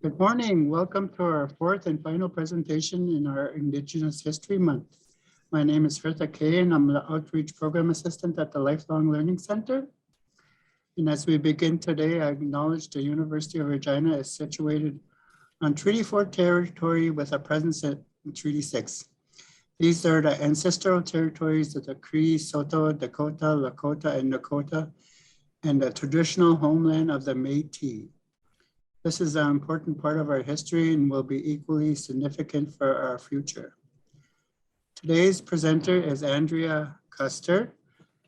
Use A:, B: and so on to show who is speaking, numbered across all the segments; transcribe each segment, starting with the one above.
A: Good morning. Welcome to our fourth and final presentation in our Indigenous History Month. My name is Rita Kay, and I'm the Outreach Program Assistant at the Lifelong Learning Center. And as we begin today, I acknowledge the University of Regina is situated on Treaty 4 territory with a presence at Treaty 6. These are the ancestral territories of the Cree, Saulteaux, Dakota, Lakota, and Nakota, and the traditional homeland of the Métis. This is an important part of our history and will be equally significant for our future. Today's presenter is Andrea Custer,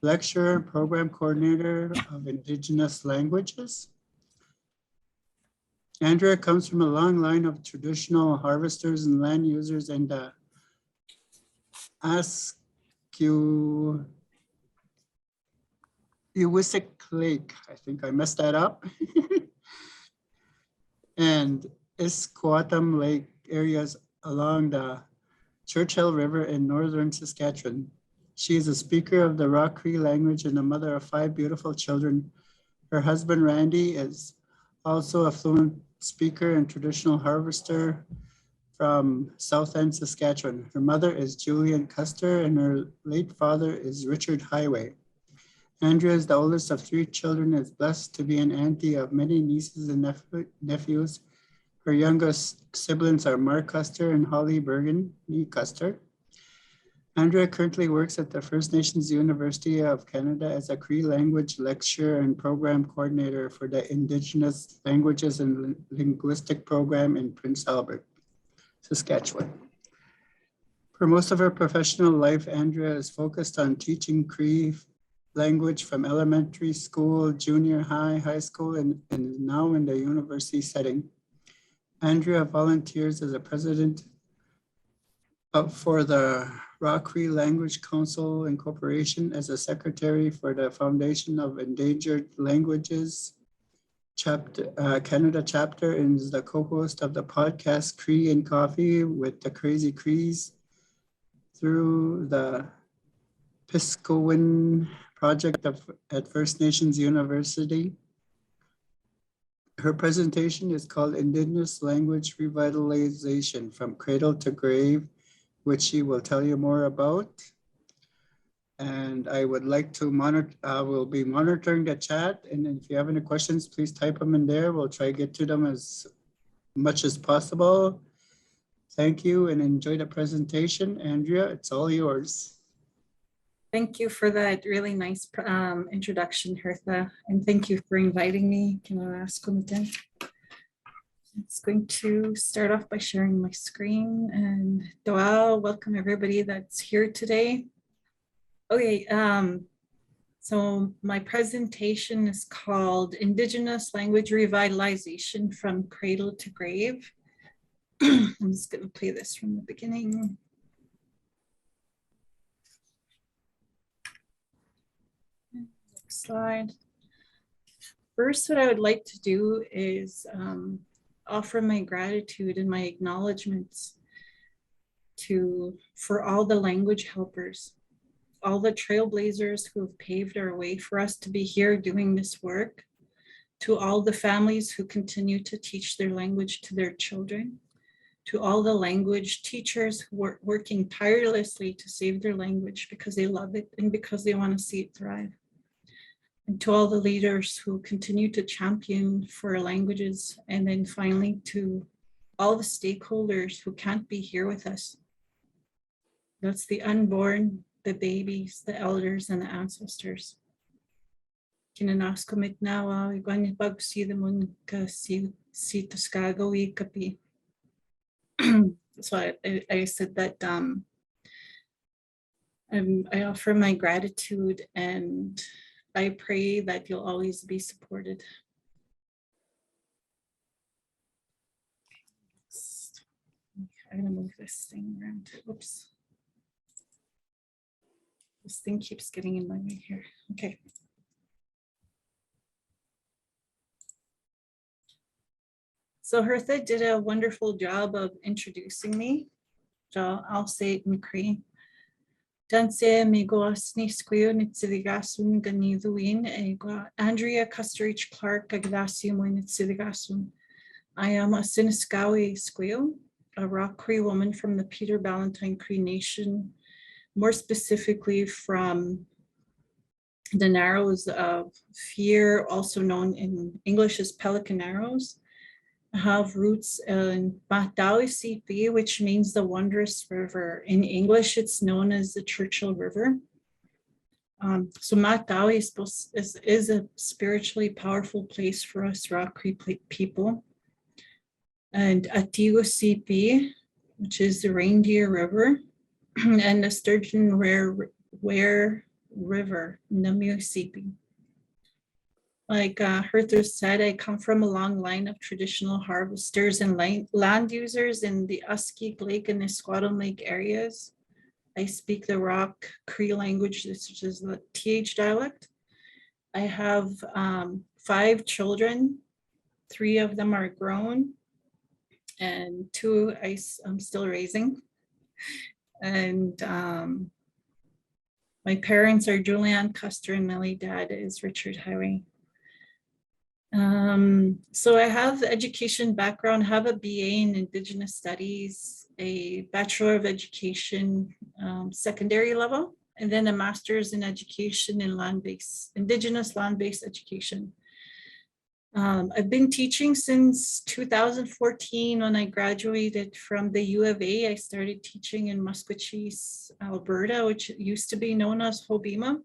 A: lecturer and program coordinator of Indigenous languages. Andrea comes from a long line of traditional harvesters and land users in the Uwisik Lake. I think I messed that up. And Isquatam Lake areas along the Churchill River in northern Saskatchewan. She is a speaker of the Raw Cree language and a mother of 5 beautiful children. Her husband, Randy, is also a fluent speaker and traditional harvester from South End, Saskatchewan. Her mother is Julian Custer and her late father is Richard Highway. Andrea is the oldest of 3 children and is blessed to be an auntie of many nieces and nephews. Her youngest siblings are Mark Custer and Holly Burgundy Custer. Andrea currently works at the First Nations University of Canada as a Cree language lecturer and program coordinator for the Indigenous Languages and Linguistic Program in Prince Albert, Saskatchewan. For most of her professional life, Andrea is focused on teaching Cree language from elementary school, junior high, high school, and now in the university setting. Andrea volunteers as a president for the Raw Cree Language Council Incorporation, as a secretary for the Foundation of Endangered Languages Canada chapter, and is the co-host of the podcast Cree and Coffee with the Crazy Crees through the Piscowin project at First Nations University. Her presentation is called Indigenous Language Revitalization from Cradle to Grave, which she will tell you more about. And I would like to we'll be monitoring the chat. And if you have any questions, please type them in there. We'll try to get to them as much as possible. Thank you and enjoy the presentation. Andrea, it's all yours.
B: Thank you for that really nice introduction, Hertha, and thank you for inviting me. Can I ask again? It's going to start off by sharing my screen, and Doa, welcome everybody that's here today. Okay, so my presentation is called Indigenous Language Revitalization from Cradle to Grave. I'm just going to play this from the beginning. Slide. First, what I would like to do is offer my gratitude and my acknowledgements for all the language helpers, all the trailblazers who have paved our way for us to be here doing this work, to all the families who continue to teach their language to their children, to all the language teachers who are working tirelessly to save their language because they love it and because they want to see it thrive. And to all the leaders who continue to champion for our languages, and then finally to all the stakeholders who can't be here with us. That's the unborn, the babies, the elders, and the ancestors. Kinanaskomit nawa, igwan bagsi the mun ka si tuskago kapi. So I said that I offer my gratitude, and I pray that you'll always be supported. I'm gonna move this thing around. Whoops. This thing keeps getting in my way here. Okay. So Hertha did a wonderful job of introducing me. So I'll say it in Cree. Danse migos ni squio nitsiligasun ganiduin egua Andrea Custerich Clark agdasium nitsiligasun I am a Siniskawi Squeal, a Rock Cree woman from the Peter Ballantine Cree Nation, more specifically from the Narrows of Fear, also known in English as Pelican Narrows. I have roots in Mahtawi CP, which means the wondrous river. In English, it's known as the Churchill River. So Mahtawi is a spiritually powerful place for us Rock Cree people. And Atigo CP, which is the Reindeer River, and the Sturgeon Ware River, Namu CP. Like Hertha said, I come from a long line of traditional harvesters and land users in the Uskik Lake and the Squattle Lake areas. I speak the Rock Cree language, which is the TH dialect. I have 5 children. 3 of them are grown and 2 I'm still raising. And my parents are Julianne Custer and Millie. Dad is Richard Highway. So I have education background, have a BA in Indigenous Studies, a Bachelor of Education, secondary level, and then a Master's in Education in Indigenous land-based education. I've been teaching since 2014 when I graduated from the U of A. I started teaching in Musqueam, Alberta, which used to be known as Hobbema.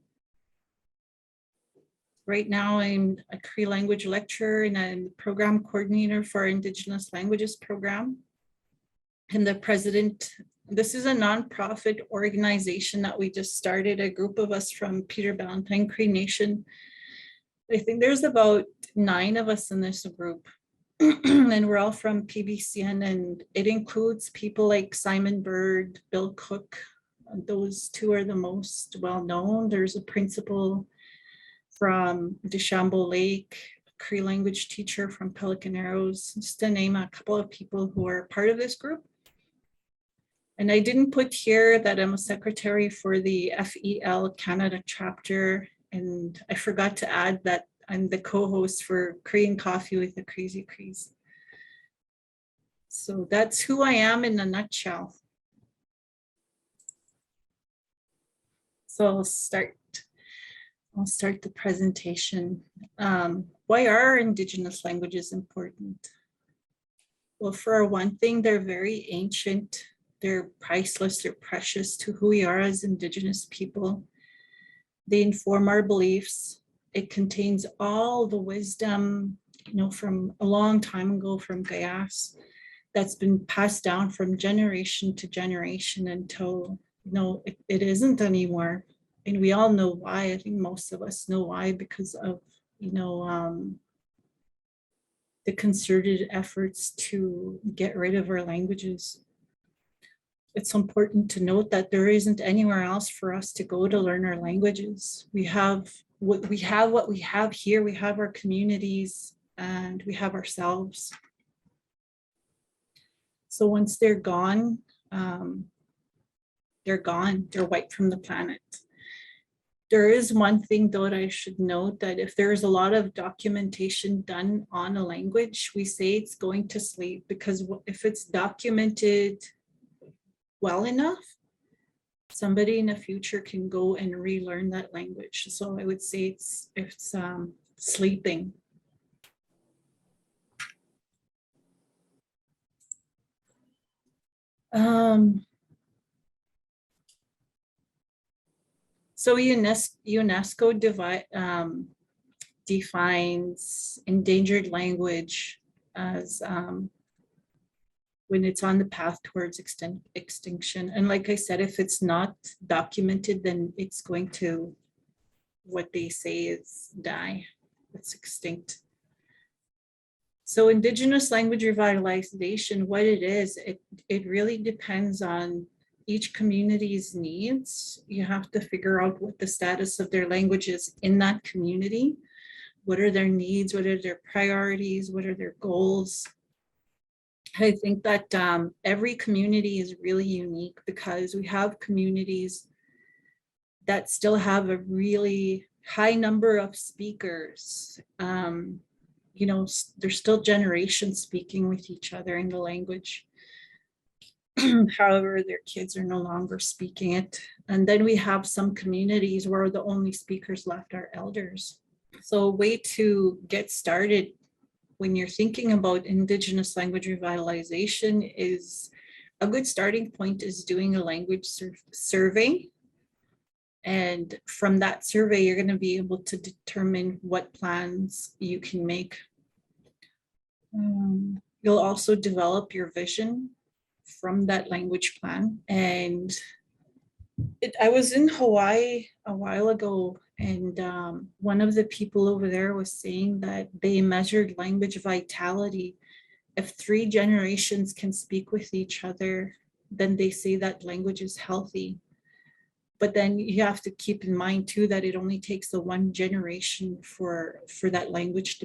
B: Right now, I'm a Cree language lecturer and I'm the program coordinator for our Indigenous Languages program. And the president, this is a nonprofit organization that we just started, a group of us from Peter Ballantine Cree Nation. I think there's about 9 of us in this group. And we're all from PBCN, and it includes people like Simon Bird, Bill Cook. Those 2 are the most well-known. There's a principal from Deschambault Lake, a Cree language teacher from Pelican Narrows, just to name a couple of people who are part of this group. And I didn't put here that I'm a secretary for the FEL Canada chapter, and I forgot to add that I'm the co-host for Cree and Coffee with the Crazy Crees. So that's who I am in a nutshell. So I'll start the presentation. Why are Indigenous languages important? Well, for one thing, they're very ancient. They're priceless. They're precious to who we are as Indigenous people. They inform our beliefs. It contains all the wisdom, from a long time ago from Gayas that's been passed down from generation to generation until, it isn't anymore. And we all know why. I think most of us know why, because of, the concerted efforts to get rid of our languages. It's important to note that there isn't anywhere else for us to go to learn our languages. We have what we have here. We have our communities and we have ourselves. So once they're gone, they're wiped from the planet. There is one thing though that I should note, that if there's a lot of documentation done on a language, we say it's going to sleep, because if it's documented well enough, somebody in the future can go and relearn that language. So I would say it's sleeping. So UNESCO defines endangered language as when it's on the path towards extinction. And like I said, if it's not documented, then it's going to, what they say is die, it's extinct. So Indigenous language revitalization, what it is, it really depends on each community's needs. You have to figure out what the status of their language is in that community. What are their needs? What are their priorities? What are their goals? I think that every community is really unique, because we have communities that still have a really high number of speakers. there's still generations speaking with each other in the language. However, their kids are no longer speaking it. And then we have some communities where the only speakers left are elders. So a way to get started when you're thinking about Indigenous language revitalization is a good starting point is doing a language survey. And from that survey, you're going to be able to determine what plans you can make. You'll also develop your vision from that language plan. And I was in Hawaii a while ago, and one of the people over there was saying that they measured language vitality. If 3 generations can speak with each other, then they say that language is healthy. But then you have to keep in mind too that it only takes the 1 generation for that language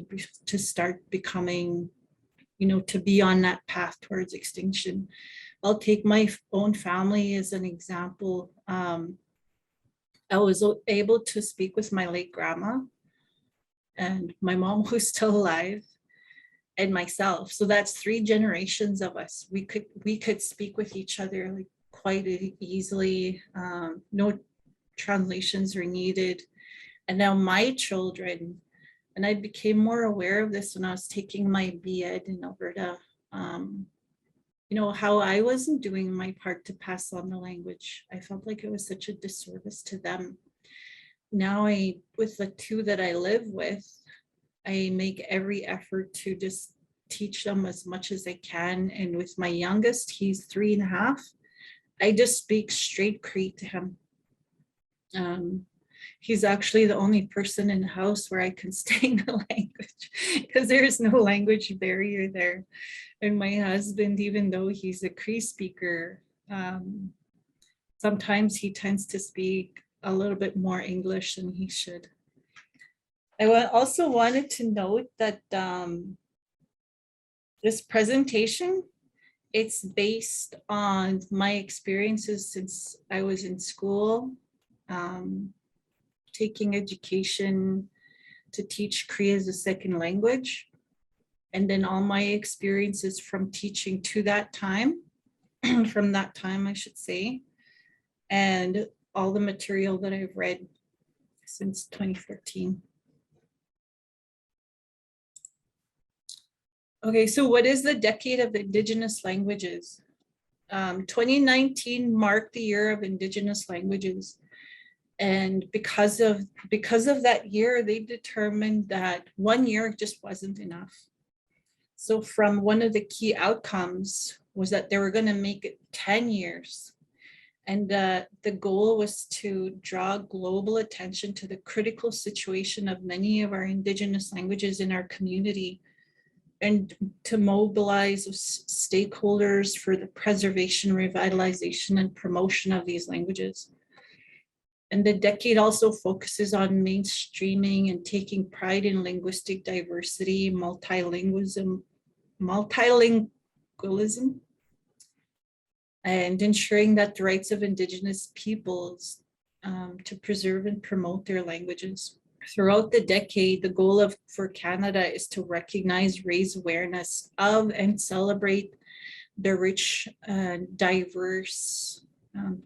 B: to start becoming, to be on that path towards extinction. I'll take my own family as an example. I was able to speak with my late grandma and my mom who's still alive and myself. So that's 3 generations of us. We could speak with each other like quite easily. No translations are needed. And now my children, and I became more aware of this when I was taking my B.Ed in Alberta, how I wasn't doing my part to pass on the language. I felt like it was such a disservice to them. Now with the 2 that I live with, I make every effort to just teach them as much as I can. And with my youngest, he's 3.5, I just speak straight Cree to him. He's actually the only person in the house where I can stay in the language because there's no language barrier there. And my husband, even though he's a Cree speaker, sometimes he tends to speak a little bit more English than he should. I also wanted to note that this presentation, it's based on my experiences since I was in school, taking education to teach Cree as a second language. And then all my experiences from teaching to that time, from that time, I should say, and all the material that I've read since 2014. Okay, so what is the decade of Indigenous languages? 2019 marked the year of Indigenous languages. And because of that year, they determined that 1 year just wasn't enough. So from one of the key outcomes was that they were going to make it 10 years. And the goal was to draw global attention to the critical situation of many of our Indigenous languages in our community, and to mobilize stakeholders for the preservation, revitalization, and promotion of these languages. And the decade also focuses on mainstreaming and taking pride in linguistic diversity, multilingualism, and ensuring that the rights of Indigenous peoples to preserve and promote their languages. Throughout the decade, the goal for Canada is to recognize, raise awareness of, and celebrate the rich and diverse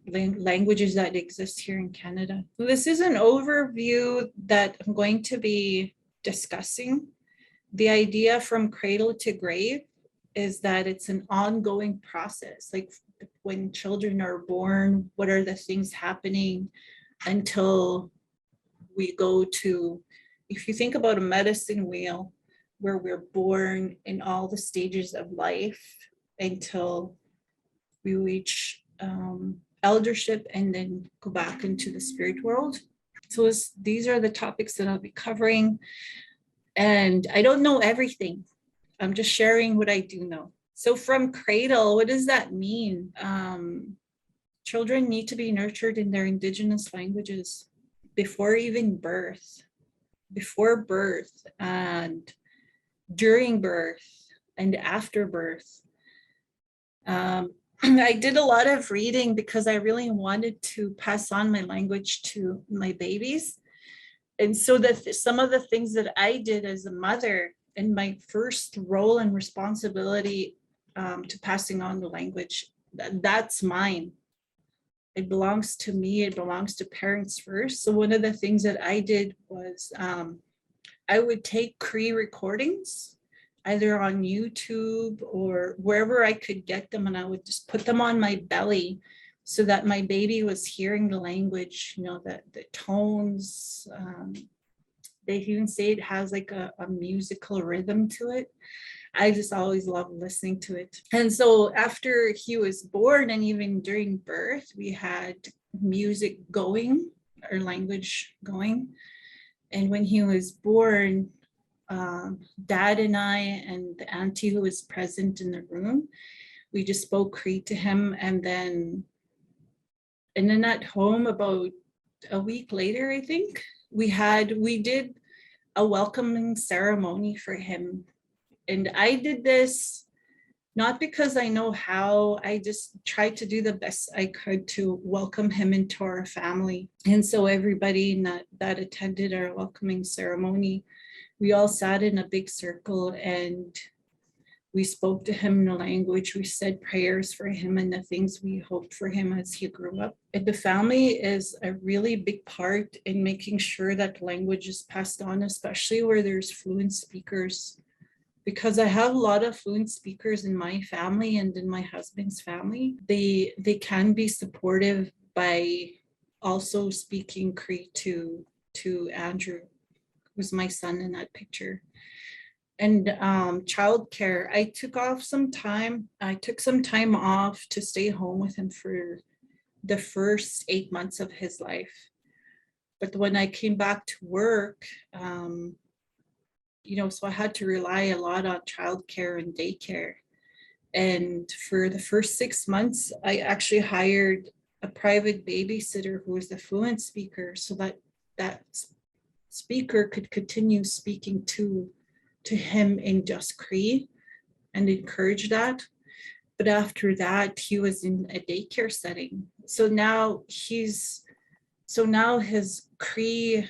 B: languages that exist here in Canada. So this is an overview that I'm going to be discussing. The idea from cradle to grave is that it's an ongoing process. Like when children are born, what are the things happening until we go to, if you think about a medicine wheel, where we're born in all the stages of life until we reach eldership and then go back into the spirit world. So these are the topics that I'll be covering. And I don't know everything. I'm just sharing what I do know. So from cradle, what does that mean? Children need to be nurtured in their Indigenous languages before even birth, before birth, and during birth, and after birth. I did a lot of reading because I really wanted to pass on my language to my babies. And so that some of the things that I did as a mother and my first role and responsibility to passing on the language, that's mine. It belongs to me. It belongs to parents first. So one of the things that I did was I would take Cree recordings, either on YouTube or wherever I could get them, and I would just put them on my belly so that my baby was hearing the language, you know, the tones. They even say it has like a musical rhythm to it. I just always loved listening to it. And so after he was born, and even during birth, we had music going, or language going. And when he was born, Dad and I and the auntie who was present in the room, we just spoke Cree to him. And then at home, about a week later, I think, we did a welcoming ceremony for him. And I did this not because I know how, I just tried to do the best I could to welcome him into our family. And so everybody that attended our welcoming ceremony, we all sat in a big circle and we spoke to him in the language. We said prayers for him and the things we hoped for him as he grew up. And the family is a really big part in making sure that language is passed on, especially where there's fluent speakers. Because I have a lot of fluent speakers in my family and in my husband's family. They can be supportive by also speaking Cree to Andrew, who's my son in that picture. And childcare, I took some time off to stay home with him for the first 8 months of his life. But when I came back to work, you know, so I had to rely a lot on childcare and daycare. And for the first 6 months, I actually hired a private babysitter who was a fluent speaker, so that speaker could continue speaking to him in just Cree and encourage that. But after that, he was in a daycare setting. So now his Cree,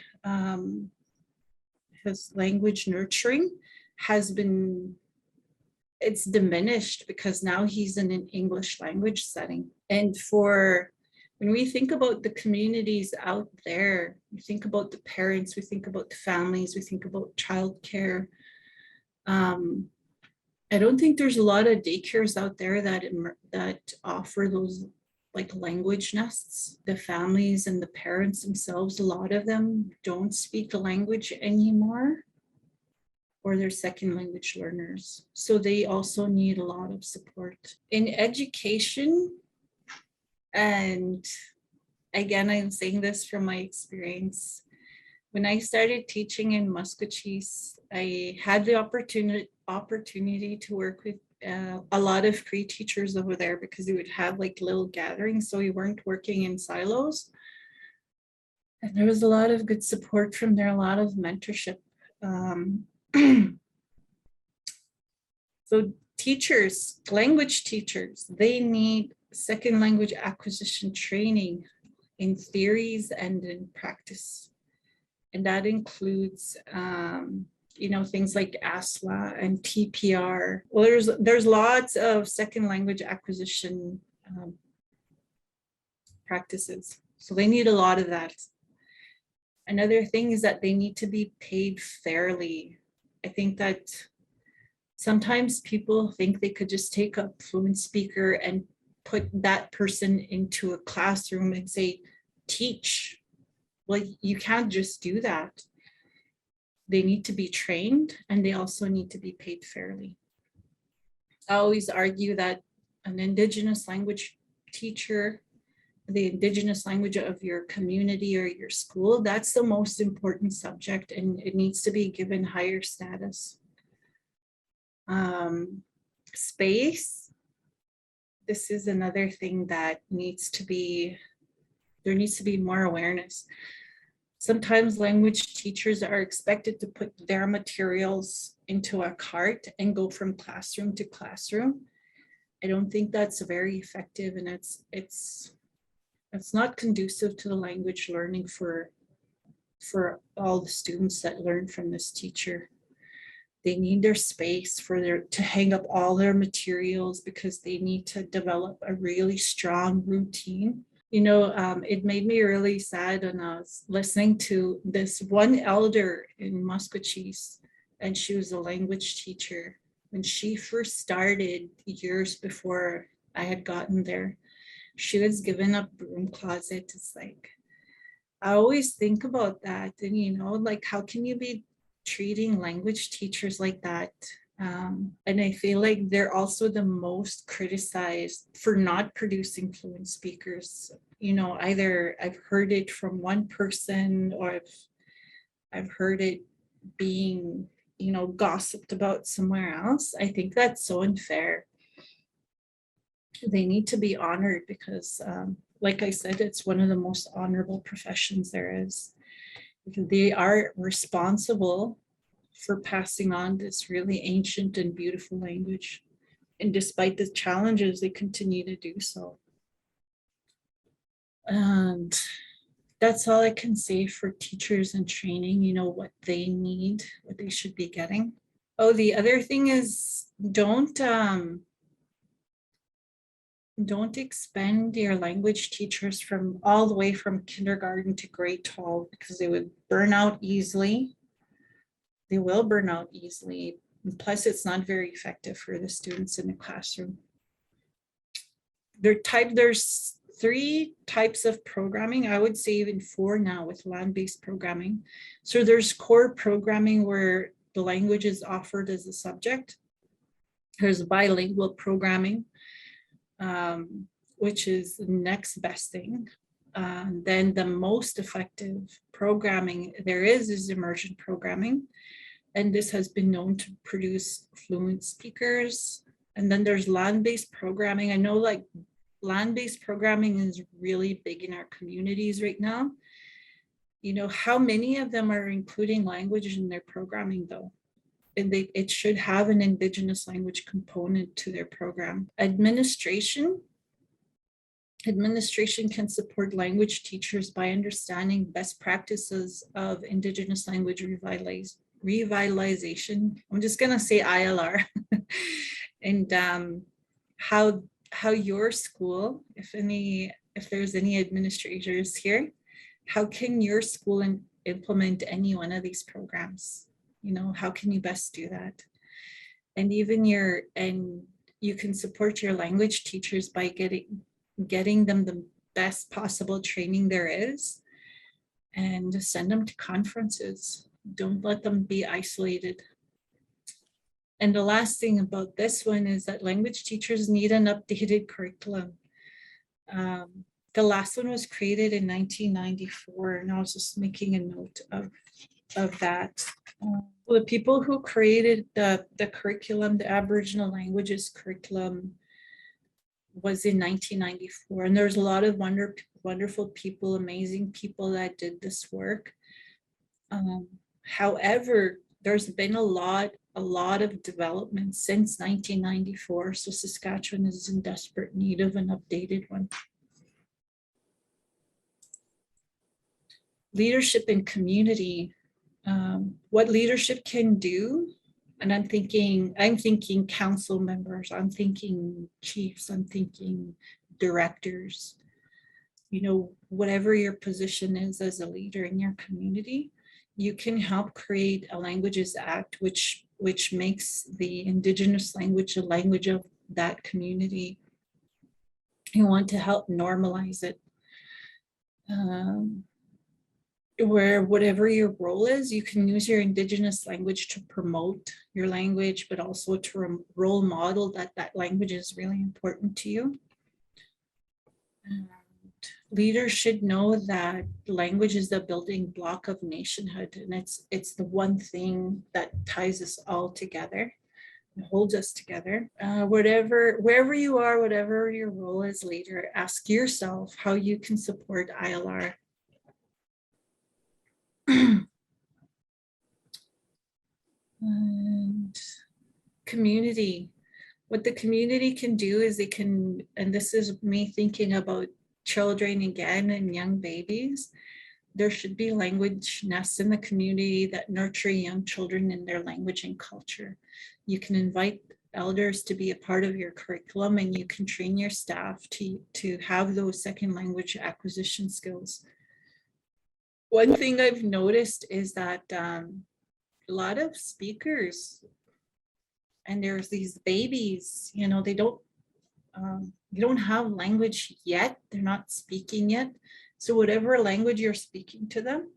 B: his language nurturing it's diminished because now he's in an English language setting. And when we think about the communities out there, we think about the parents, we think about the families, we think about childcare. I don't think there's a lot of daycares out there that offer those like language nests. The families and the parents themselves, a lot of them don't speak the language anymore, or they're second language learners. So they also need a lot of support. In education, and again, I'm saying this from my experience, when I started teaching in Musqueam, I had the opportunity to work with a lot of Cree teachers over there, because we would have like little gatherings, so we weren't working in silos. And there was a lot of good support from there, a lot of mentorship. So teachers, language teachers, they need second language acquisition training in theories and in practice. And that includes, you know, things like ASLA and TPR. Well, there's lots of second language acquisition practices. So they need a lot of that. Another thing is that they need to be paid fairly. I think that sometimes people think they could just take a fluent speaker and put that person into a classroom and say, teach. Well, you can't just do that. They need to be trained, and they also need to be paid fairly. I always argue that an Indigenous language teacher, the Indigenous language of your community or your school, that's the most important subject, and it needs to be given higher status. Space, this is another thing that there needs to be more awareness. Sometimes language teachers are expected to put their materials into a cart and go from classroom to classroom. I don't think that's very effective, and it's not conducive to the language learning for all the students that learn from this teacher. They need their space for to hang up all their materials because they need to develop a really strong routine. It made me really sad when I was listening to this one elder in Musqueam, and she was a language teacher. When she first started years before I had gotten there, she was given a broom closet. It's like, I always think about that. And, like, how can you be treating language teachers like that? And I feel like they're also the most criticized for not producing fluent speakers. Either I've heard it from one person, or I've heard it being, gossiped about somewhere else. I think that's so unfair. They need to be honored because, like I said, it's one of the most honorable professions there is. They are responsible for passing on this really ancient and beautiful language. And despite the challenges, they continue to do so. And that's all I can say for teachers and training, what they need, what they should be getting. Oh, the other thing is don't expend your language teachers from all the way from kindergarten to grade 12, because they would burn out easily. They will burn out easily. And plus, it's not very effective for the students in the classroom. There's 3 types of programming. I would say even 4 now with land-based programming. So there's core programming where the language is offered as a subject. There's bilingual programming, which is the next best thing. Then the most effective programming there is immersion programming. And this has been known to produce fluent speakers. And then there's land-based programming. I know, like, land-based programming is really big in our communities right now. How many of them are including language in their programming though? And it should have an Indigenous language component to their program. Administration can support language teachers by understanding best practices of Indigenous language revitalization. I'm just gonna say ILR. And how your school, if there's any administrators here, how can your school implement any one of these programs? How can you best do that? And you can support your language teachers by getting them the best possible training there is, and send them to conferences. Don't let them be isolated. And the last thing about this one is that language teachers need an updated curriculum. The last one was created in 1994, and I was just making a note of that. The people who created the curriculum, the Aboriginal languages curriculum, was in 1994, and there's a lot of wonderful people, amazing people that did this work. However, there's been a lot of development since 1994, so Saskatchewan is in desperate need of an updated one. Leadership and community. What leadership can do, and I'm thinking council members, I'm thinking chiefs, I'm thinking directors, whatever your position is as a leader in your community, you can help create a Languages Act which makes the Indigenous language a language of that community. You want to help normalize it. Where whatever your role is, you can use your Indigenous language to promote your language, but also to role model that language is really important to you. And leaders should know that language is the building block of nationhood, and it's the one thing that ties us all together, and holds us together. Wherever you are, whatever your role as leader, ask yourself how you can support ILR. And community. What the community can do is and this is me thinking about children again and young babies, there should be language nests in the community that nurture young children in their language and culture. You can invite elders to be a part of your curriculum, and you can train your staff to have those second language acquisition skills. One thing I've noticed is that a lot of speakers, and there's these babies, you know, they don't have language yet. They're not speaking yet. So whatever language you're speaking to them,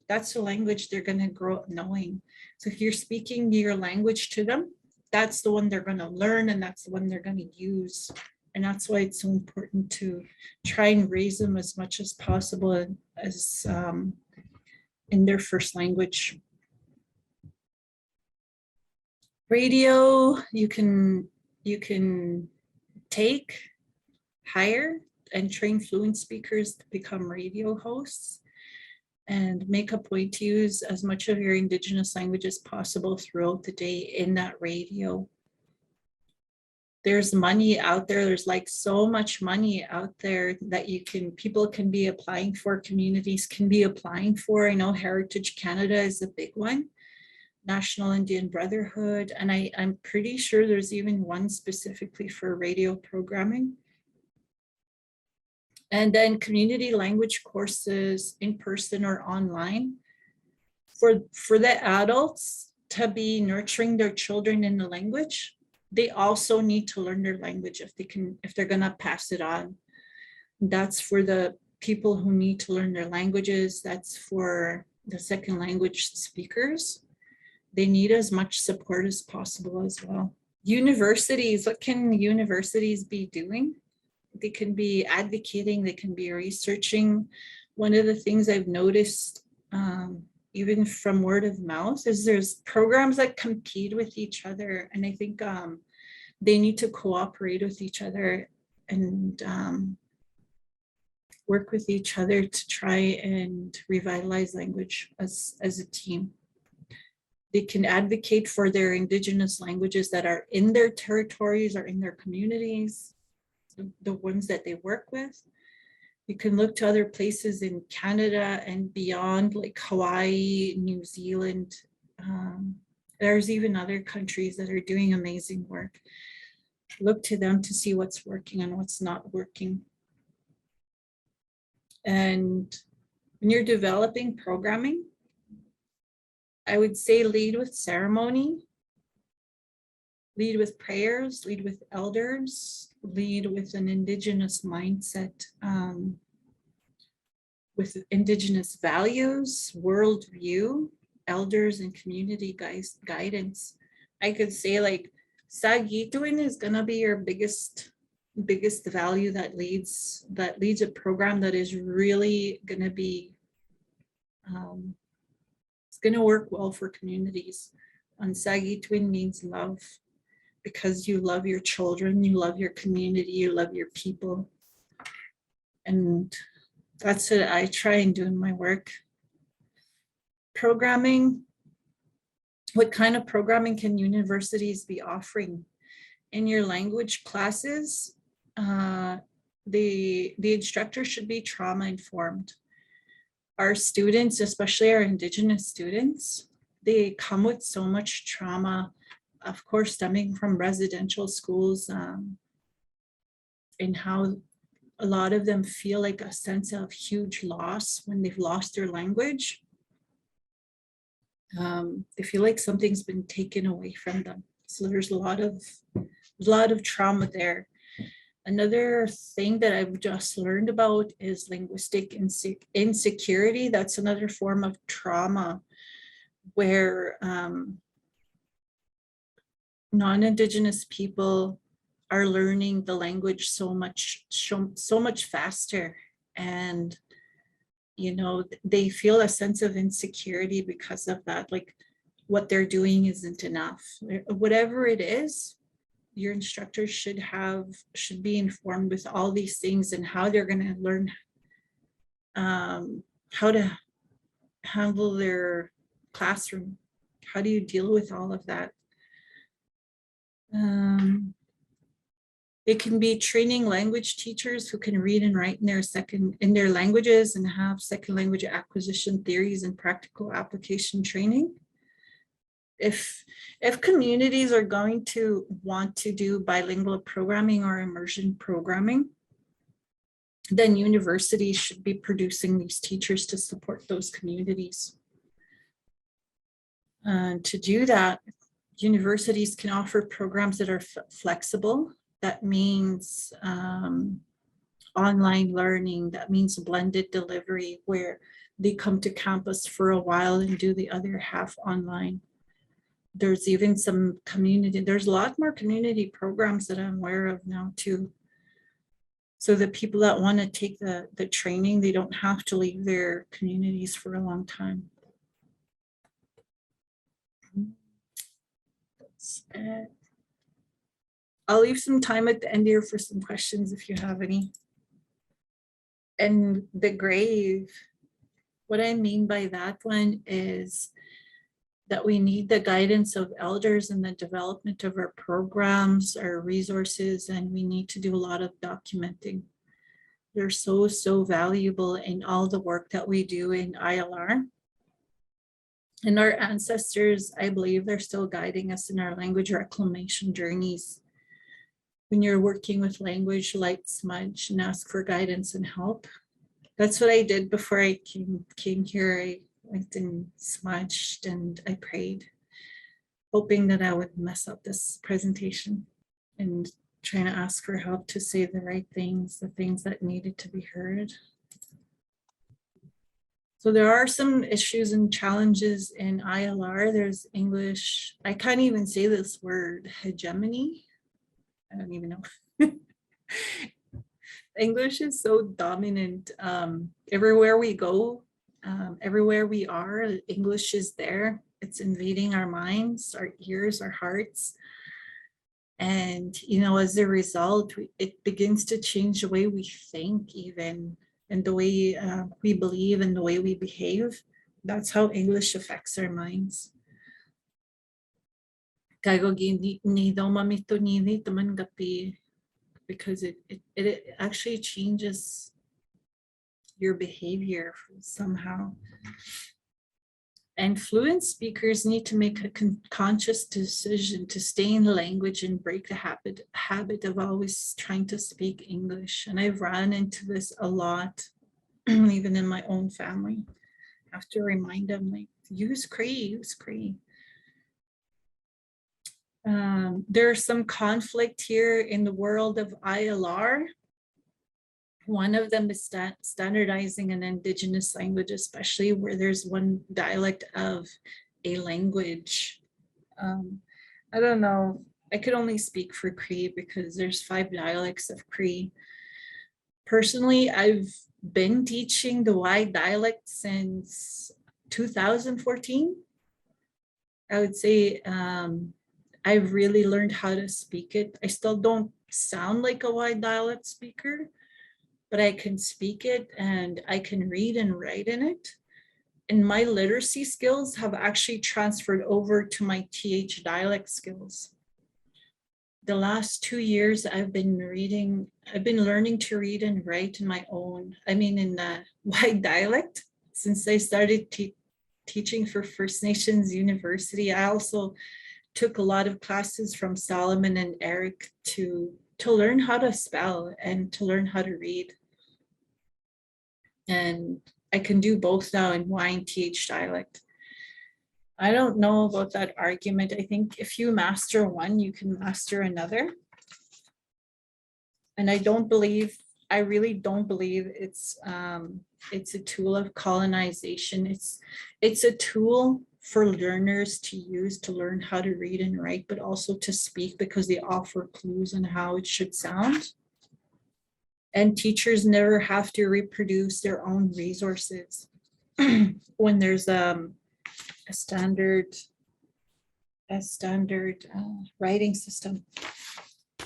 B: that's the language they're going to grow up knowing. So if you're speaking your language to them, that's the one they're going to learn, and that's the one they're going to use. And that's why it's so important to try and raise them as much as possible as in their first language. Radio, you can take, hire, and train fluent speakers to become radio hosts, and make a point to use as much of your Indigenous language as possible throughout the day in that radio. There's money out there. There's like so much money out there that people can be applying for, communities can be applying for. I know Heritage Canada is a big one, National Indian Brotherhood, and I'm pretty sure there's even one specifically for radio programming. And then community language courses in person or online. For the adults to be nurturing their children in the language, they also need to learn their language if they're gonna pass it on. That's for the people who need to learn their languages. That's for the second language speakers. They need as much support as possible as well. Universities, what can universities be doing? They can be advocating, they can be researching. One of the things I've noticed, even from word of mouth, is there's programs that compete with each other. And I think they need to cooperate with each other and work with each other to try and revitalize language as a team. They can advocate for their Indigenous languages that are in their territories or in their communities, the ones that they work with. You can look to other places in Canada and beyond, like Hawaii, New Zealand. There's even other countries that are doing amazing work. Look to them to see what's working and what's not working. And when you're developing programming, I would say lead with ceremony, lead with prayers, lead with elders, lead with an Indigenous mindset, with Indigenous values, worldview, elders, and community guidance. I could say like Sagituin is gonna be your biggest value that leads a program that is really gonna be, it's gonna work well for communities. And Sagituin means love, because you love your children, you love your community, you love your people. And that's what I try and do in my work. Programming, what kind of programming can universities be offering? In your language classes, the instructor should be trauma informed. Our students, especially our Indigenous students, they come with so much trauma, of course, stemming from residential schools, and how a lot of them feel like a sense of huge loss when they've lost their language. They feel like something's been taken away from them. So there's a lot of trauma there. Another thing that I've just learned about is linguistic insecurity. That's another form of trauma where non-Indigenous people are learning the language so much faster, and they feel a sense of insecurity because of that. Like what they're doing isn't enough. Whatever it is, your instructors should be informed with all these things and how they're going to learn how to handle their classroom. How do you deal with all of that? It can be training language teachers who can read and write in their languages and have second language acquisition theories and practical application training. If communities are going to want to do bilingual programming or immersion programming, then universities should be producing these teachers to support those communities. To do that, universities can offer programs that are flexible. That means online learning. That means blended delivery, where they come to campus for a while and do the other half online. There's even some there's a lot more community programs that I'm aware of now too. So the people that want to take the training, they don't have to leave their communities for a long time. That's it. I'll leave some time at the end here for some questions if you have any. And the grave, what I mean by that one is that we need the guidance of elders in the development of our programs, our resources, and we need to do a lot of documenting. They're so, so valuable in all the work that we do in ILR. And our ancestors, I believe they're still guiding us in our language reclamation journeys. When you're working with language, light smudge and ask for guidance and help. That's what I did before I came here. I went and smudged and I prayed, hoping that I would mess up this presentation and trying to ask for help to say the right things, the things that needed to be heard. So there are some issues and challenges in ILR. There's English, I can't even say this word, hegemony. I don't even know. English is so dominant. Everywhere we go, everywhere we are, English is there. It's invading our minds, our ears, our hearts. And, you know, as a result, it begins to change the way we think even, and the way we believe and the way we behave. That's how English affects our minds. Because it actually changes your behavior somehow. And fluent speakers need to make a conscious decision to stay in the language and break the habit of always trying to speak English. And I've run into this a lot, even in my own family. I have to remind them, like, use Cree, use Cree. There's some conflict here in the world of ILR. One of them is standardizing an Indigenous language, especially where there's one dialect of a language. I don't know, I could only speak for Cree because there's 5 dialects of Cree. Personally, I've been teaching the Y dialect since 2014. I would say I've really learned how to speak it. I still don't sound like a Y dialect speaker, but I can speak it and I can read and write in it. And my literacy skills have actually transferred over to my TH dialect skills. The last 2 years I've been learning to read and write in my own, in the Y dialect since I started teaching for First Nations University. I also took a lot of classes from Solomon and Eric to learn how to spell and to learn how to read. And I can do both now in Y and TH dialect. I don't know about that argument. I think if you master one, you can master another. And I really don't believe it's a tool of colonization. It's a tool for learners to use to learn how to read and write, but also to speak because they offer clues on how it should sound. And teachers never have to reproduce their own resources when there's a standard writing system. I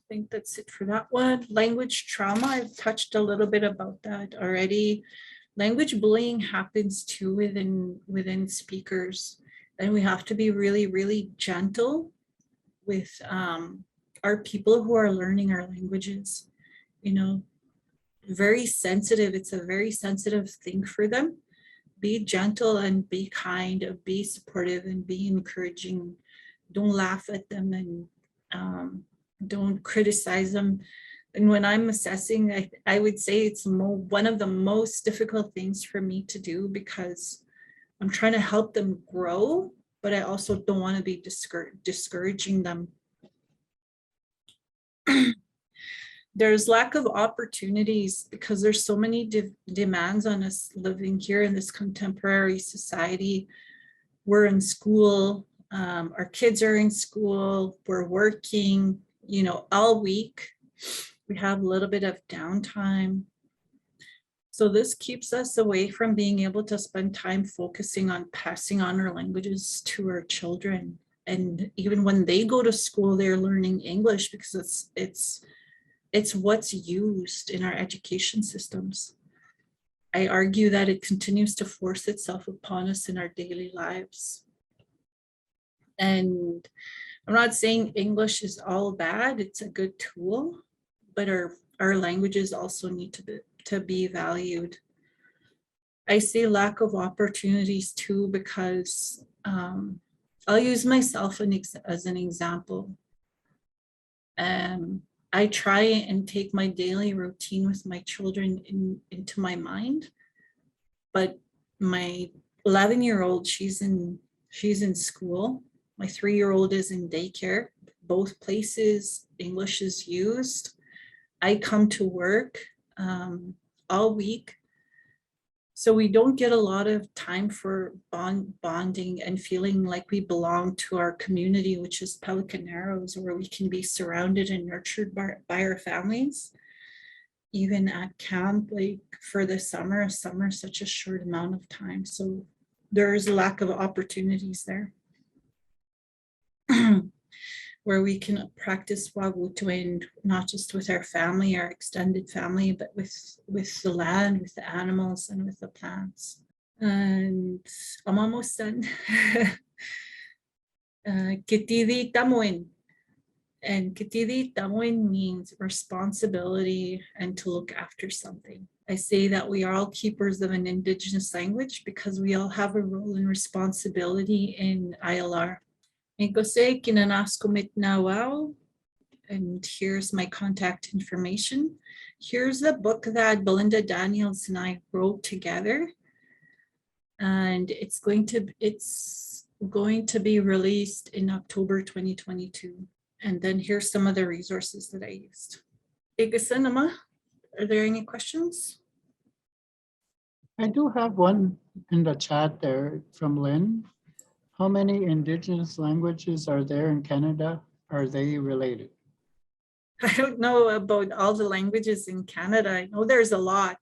B: think that's it for that one. Language trauma, I've touched a little bit about that already. Language bullying happens too within speakers, and we have to be really, really gentle with are people who are learning our languages, you know, very sensitive. It's a very sensitive thing for them. Be gentle and be kind, be supportive and be encouraging. Don't laugh at them and don't criticize them. And when I'm assessing, I would say it's one of the most difficult things for me to do, because I'm trying to help them grow, but I also don't want to be discouraging them. There's lack of opportunities because there's so many demands on us living here in this contemporary society. We're in school, our kids are in school, we're working, you know, all week. We have a little bit of downtime. So this keeps us away from being able to spend time focusing on passing on our languages to our children. And even when they go to school, they're learning English because it's what's used in our education systems. I argue that it continues to force itself upon us in our daily lives. And I'm not saying English is all bad, it's a good tool, but our languages also need to be valued. I say lack of opportunities too, because I'll use myself as an example. I try and take my daily routine with my children into my mind, but my 11-year-old, she's in school. My 3-year-old is in daycare. Both places, English is used. I come to work all week. So we don't get a lot of time for bonding and feeling like we belong to our community, which is Pelican Arrows, where we can be surrounded and nurtured by our families. Even at camp, like for the summer is such a short amount of time. So there's a lack of opportunities there. Where we can practice Wagutuin, not just with our family, our extended family, but with the land, with the animals, and with the plants. And I'm almost done. Kitidi Tamuin. And Kitidi Tamuin means responsibility and to look after something. I say that we are all keepers of an Indigenous language because we all have a role and responsibility in ILR. And here's my contact information. Here's the book that Belinda Daniels and I wrote together. And it's going to be released in October 2022. And then here's some of the resources that I used. Are there any questions?
A: I do have one in the chat there from Lynn. How many Indigenous languages are there in Canada? Are they related?
B: I don't know about all the languages in Canada. I know there's a lot.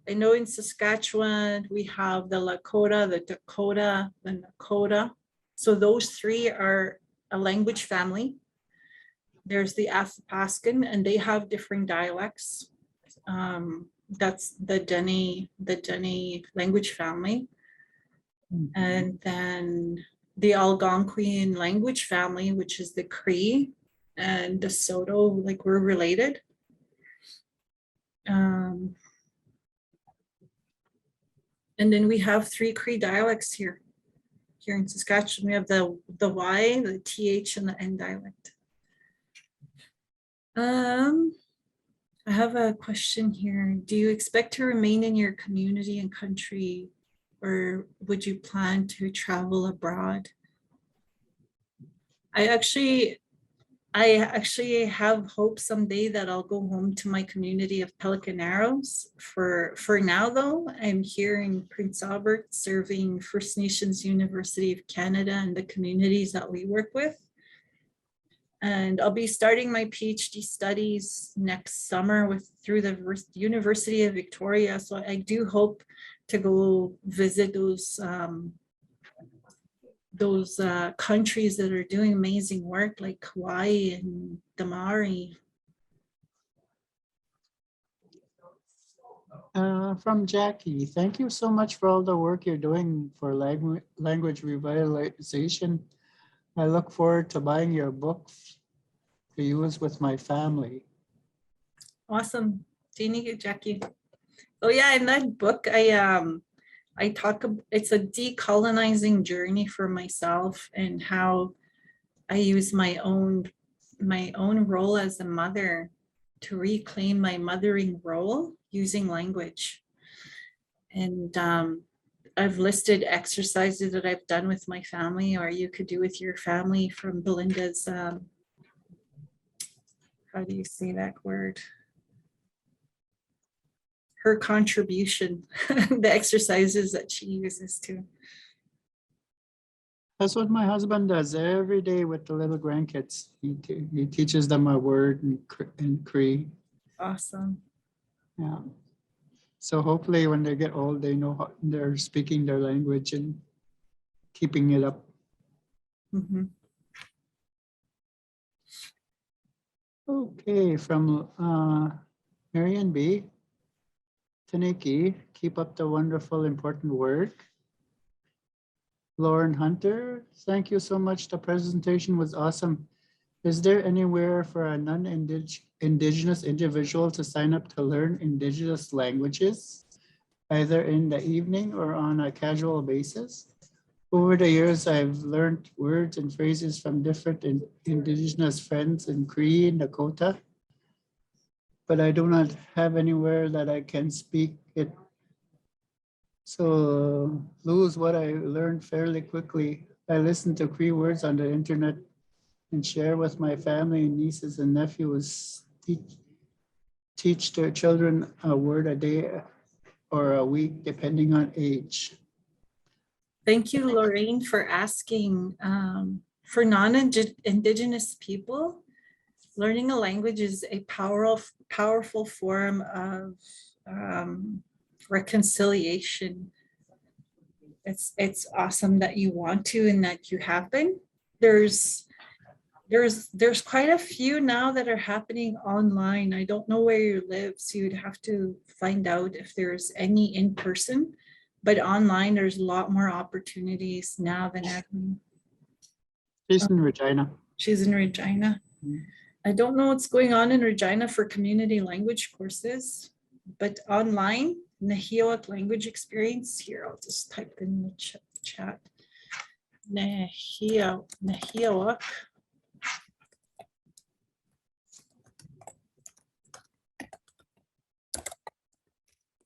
B: I know in Saskatchewan, we have the Lakota, the Dakota, the Nakota. So those three are a language family. There's the Athabascan, and they have different dialects. That's the Dene language family. And then the Algonquian language family, which is the Cree and the Soto, like we're related. And then we have 3 Cree dialects here in Saskatchewan. We have the Y, the TH, and the N dialect. I have a question here. Do you expect to remain in your community and country, or would you plan to travel abroad? I actually have hope someday that I'll go home to my community of Pelican Arrows. For now though, I'm here in Prince Albert serving First Nations University of Canada and the communities that we work with. And I'll be starting my PhD studies next summer through the University of Victoria. So I do hope to go visit those countries that are doing amazing work, like Hawaii and the Maori.
A: From Jackie, thank you so much for all the work you're doing for language revitalization. I look forward to buying your books to use with my family.
B: Awesome. Thank you, Jackie. Oh yeah, in that book, I talk, it's a decolonizing journey for myself and how I use my own role as a mother to reclaim my mothering role using language. And I've listed exercises that I've done with my family, or you could do with your family, from Belinda's, how do you say that word? Her contribution, the exercises that she uses too.
A: That's what my husband does every day with the little grandkids. He teaches them a word in Cree.
B: Awesome.
A: Yeah. So hopefully when they get old, they know how they're speaking their language and keeping it up.
B: Mm-hmm.
A: Okay, from Marian B. Taniki, keep up the wonderful, important work. Lauren Hunter, thank you so much. The presentation was awesome. Is there anywhere for a non-Indigenous individual to sign up to learn Indigenous languages, either in the evening or on a casual basis? Over the years, I've learned words and phrases from different Indigenous friends in Cree and Dakota, but I do not have anywhere that I can speak it. So lose what I learned fairly quickly. I listen to Cree words on the internet and share with my family, nieces and nephews, teach their children a word a day or a week, depending on age.
B: Thank you, Lorraine, for asking. For non-Indigenous people, learning a language is a powerful form of reconciliation. It's awesome that you want to and that you have been. There's quite a few now that are happening online. I don't know where you live, so you'd have to find out if there's any in person, but online there's a lot more opportunities now than ever.
A: She's in Regina.
B: She's in Regina. I don't know what's going on in Regina for community language courses, but online, Nahiawak language experience. Here, I'll just type in the chat. Nahiawak.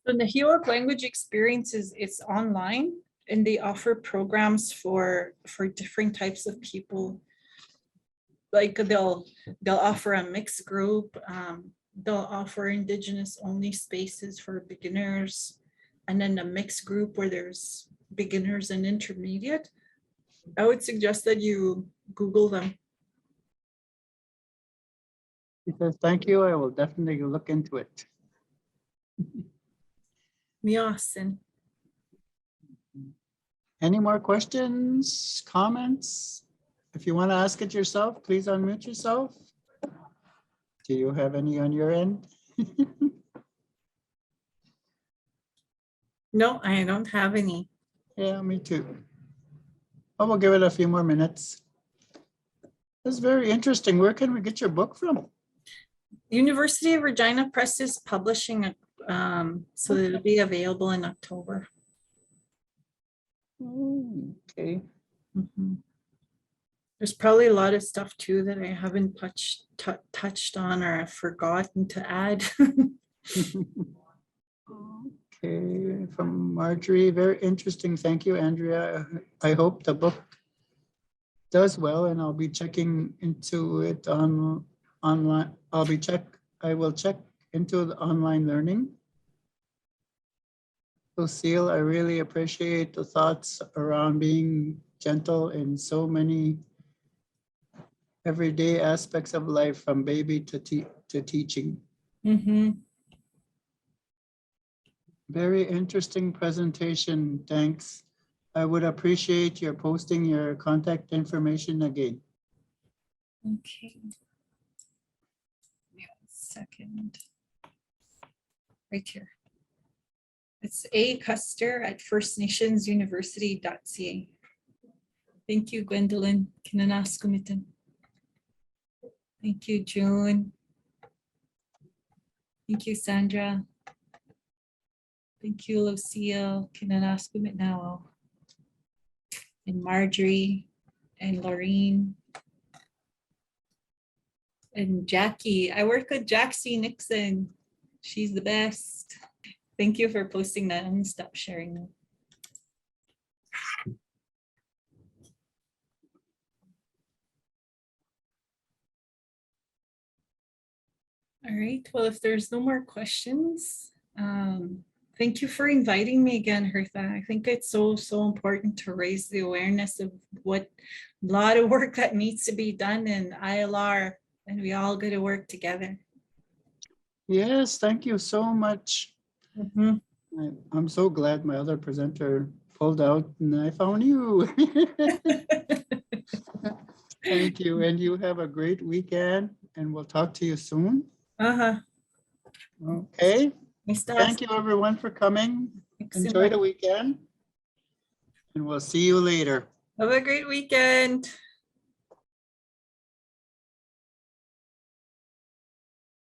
B: So Nahiawak language experience it's online, and they offer programs for different types of people. Like they'll offer a mixed group. They'll offer Indigenous only spaces for beginners, and then a mixed group where there's beginners and intermediate. I would suggest that you Google them.
A: She says, thank you. I will definitely look into it.
B: Miasin.
A: Any more questions, comments? If you want to ask it yourself, please unmute yourself. Do you have any on your end?
B: No, I don't have any.
A: Yeah, me too. I will give it a few more minutes. That's very interesting. Where can we get your book from?
B: University of Regina Press is publishing it, so it'll be available in October.
A: Okay.
B: Mm-hmm. There's probably a lot of stuff too that I haven't touched on or I've forgotten to add.
A: Okay, from Marjorie, very interesting. Thank you, Andrea. I hope the book does well, and I'll be checking into it online. I will check into the online learning. Lucille, I really appreciate the thoughts around being gentle in so many everyday aspects of life, from baby to teaching.
B: Mm-hmm.
A: Very interesting presentation. Thanks. I would appreciate your posting your contact information again.
B: Okay. Yeah, second. Right here. It's A. Custer at firstnationsuniversity.ca. Thank you, Gwendolyn. Kinanaskumitan. Thank you, June. Thank you, Sandra. Thank you, Lucille, Kinanaskumitnao, and Marjorie, and Laureen, and Jackie. I work with Jaxie Nixon. She's the best. Thank you for posting that. I'm gonna stop sharing that. All right, well, if there's no more questions, thank you for inviting me again, Hertha. I think it's so important to raise the awareness of what a lot of work that needs to be done in ILR, and we all got to work together.
A: Yes, thank you so much.
B: Mhm.
A: I'm so glad my other presenter pulled out and I found you. Thank you. And you have a great weekend and we'll talk to you soon.
B: Uh-huh.
A: Okay.
B: Mr.
A: Thank you everyone for coming. Enjoy the weekend and we'll see you later.
B: Have a great weekend.